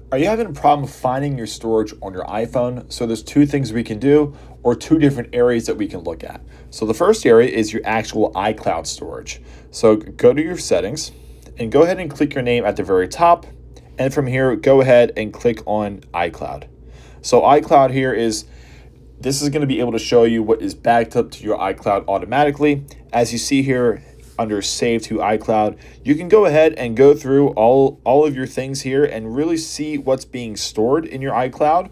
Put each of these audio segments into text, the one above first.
Are you having a problem finding your storage on your iPhone? So there's two things we can do, or two different areas that we can look at. So the first area is your actual iCloud storage. So go to your settings and go ahead and click your name at the very top. And from here, go ahead and click on iCloud. So iCloud here this is going to be able to show you what is backed up to your iCloud automatically. As you see here under Save to iCloud, you can go ahead and go through all of your things here and really see what's being stored in your iCloud.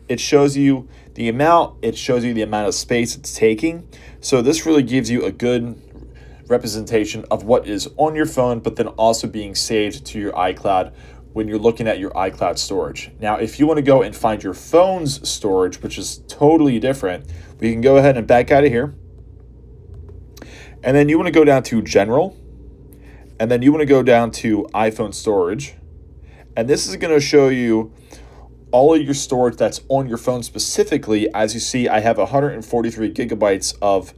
It shows you the amount, it shows you the amount of space it's taking. So this really gives you a good representation of what is on your phone, but then also being saved to your iCloud when you're looking at your iCloud storage. Now, if you want to go and find your phone's storage, which is totally different, we can go ahead and back out of here. And then you want to go down to General, and then you want to go down to iPhone storage. And this is going to show you all of your storage that's on your phone specifically. As you see, I have 143 gigabytes of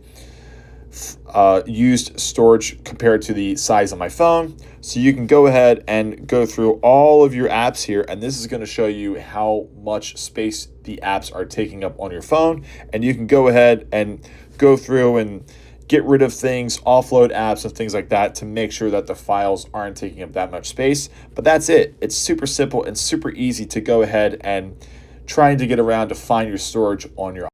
used storage compared to the size of my phone. So you can go ahead and go through all of your apps here, and this is going to show you how much space the apps are taking up on your phone. And you can go ahead and go through and get rid of things, offload apps and things like that to make sure that the files aren't taking up that much space. But that's it. It's super simple and super easy to go ahead and trying to get around to find your storage on your